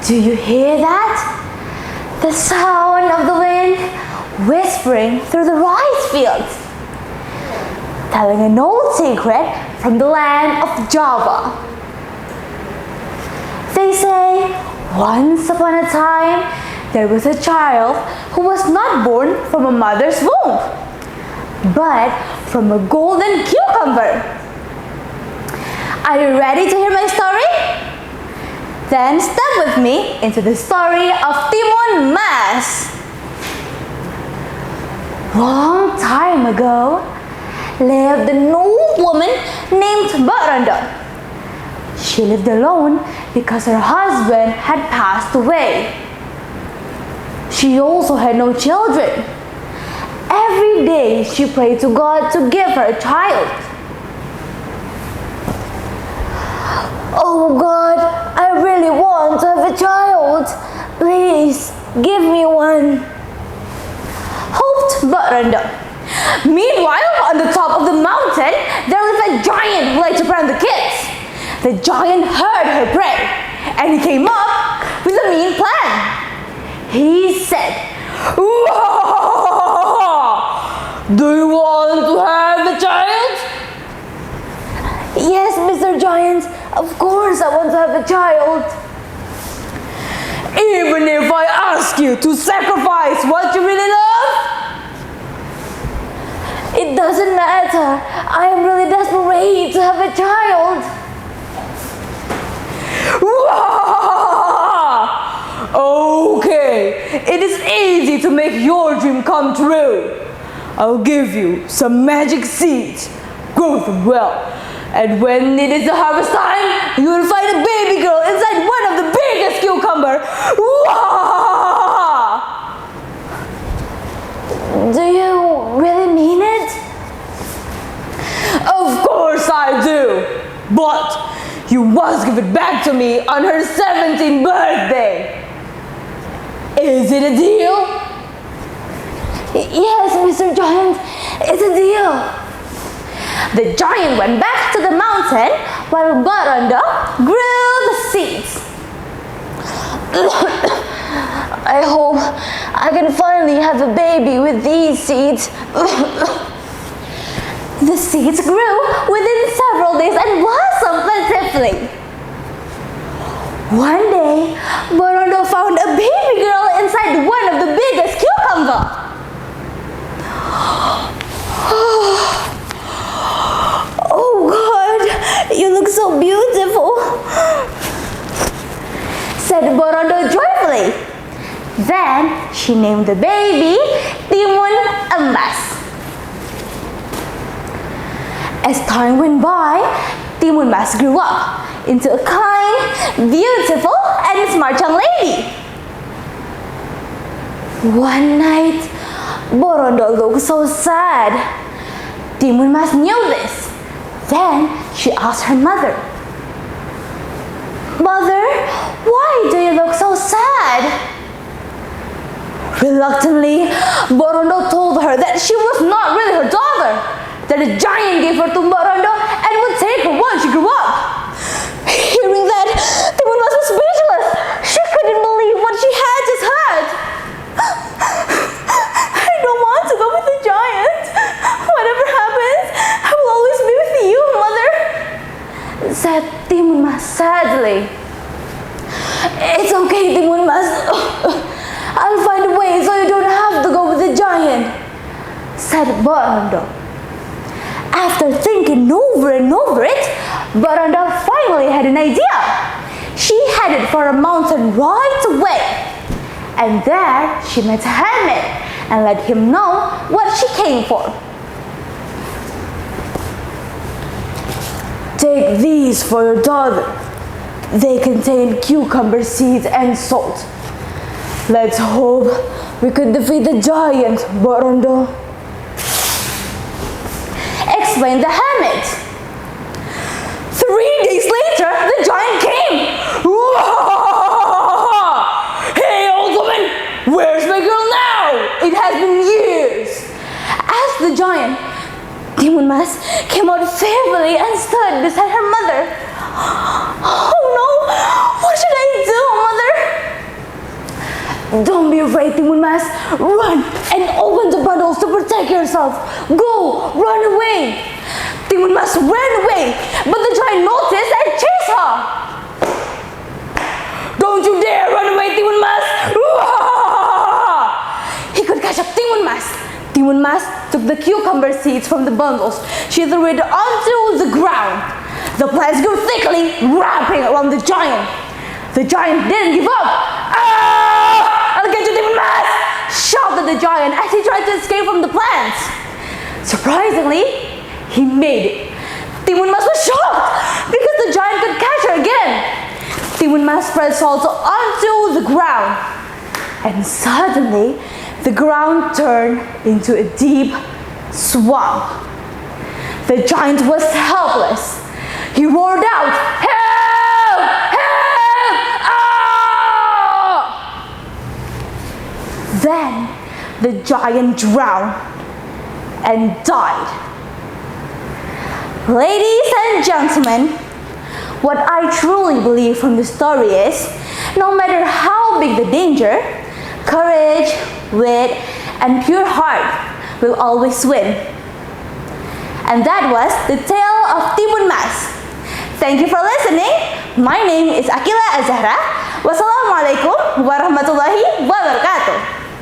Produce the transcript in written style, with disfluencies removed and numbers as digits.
Do you hear that? The sound of the wind whispering through the rice fields, telling an old secret from the land of Java. They say, once upon a time, there was a child who was not born from a mother's womb, but from a golden cucumber. Are you ready to hear my story? Then step with me into the story of Timun Mas. Long time ago, lived an old woman named Mbak Randa. She lived alone because her husband had passed away. She also had no children. Every day she prayed to God to give her a child. Oh God, I really want to have a child. Please, give me one. Hoped Mbak Randa. Meanwhile, on the top of the mountain, there lived a giant who liked to prey on the kids. The giant heard her pray, and he came up with a mean plan. He said, "Do you want to have a child?" "Yes, Mr. Giant, of course I want to have a child." "Even if I ask you to sacrifice what you really love?" "It doesn't matter. I am really desperate to have a child." "Okay, it is easy to make your dream come true. I'll give you some magic seeds. Grow them well. And when it is the harvest time, you will find a baby girl inside one of the biggest cucumber." "Do you really mean it?" "Of course I do. But you must give it back to me on her 17th birthday. Is it a deal?" "Yes, Mr. Giant, it's a deal." The giant went back to the mountain while Mbak Randa grew the seeds. "I hope I can finally have a baby with these seeds." The seeds grew within several days and blossomed plentifully. One day, Mbak Randa found a baby girl inside one of the biggest cucumber. "Oh God, you look so beautiful," said Mbak Randa joyfully. Then she named the baby Timun Mas. As time went by, Timun Mas grew up into a kind, beautiful, and smart young lady. One night, Mbak Randa looked so sad. Timun Mas knew this. Then she asked her mother, "Mother, why do you look so sad?" Reluctantly, Mbak Randa told her that she was not really her daughter, that a giant gave her to Mbak Randa and would take her once she grew up. Hearing that, Timun Mas was speechless. She couldn't believe what she had just heard. "I don't want to go with the giant. Whatever happens, I will always be with you, Mother," said Timun Mas sadly. "It's okay, Timun Mas. I'll find a way so you don't have to go with the giant," said Mbak Randa. After thinking over and over it, Mbak Randa finally had an idea. She headed for a mountain right away. And there she met a hermit and let him know what she came for. "Take these for your daughter. They contain cucumber seeds and salt. Let's hope we can defeat the giant, Mbak Randa," explained the hermit. 3 days later, the giant came. "Hey, old woman, where's my girl now? It has been years," asked the giant. Timun Mas came out fearfully and stood beside her mother. "Oh no, what should I do, Mother?" Don't be afraid, Timun Mas. Run and open the bundles to protect yourself. Go, run away. Timun Mas ran away, but the giant noticed and chased her. Don't you dare run away, Timun Mas. He could catch up Timun Mas. Timun Mas took the cucumber seeds from the bundles. She threw it onto the ground. The plants grew thickly, wrapping around the giant. The giant didn't give up. Ah! I'll get you, Timun Mas! Shouted the giant as he tried to escape from the plants. Surprisingly, he made it. Timun Mas was shocked because the giant could catch her again. Timun Mas spread salt onto the ground, and suddenly the ground turned into a deep swamp. The giant was helpless. He roared out, "Help! Help! Ah!" Then the giant drowned and died. Ladies and gentlemen, what I truly believe from the story is, no matter how big the danger, courage, wit, and pure heart will always win. And that was the tale of Timun Mas. Thank you for listening. My name is Akila Azahra. Wassalamualaikum warahmatullahi wabarakatuh.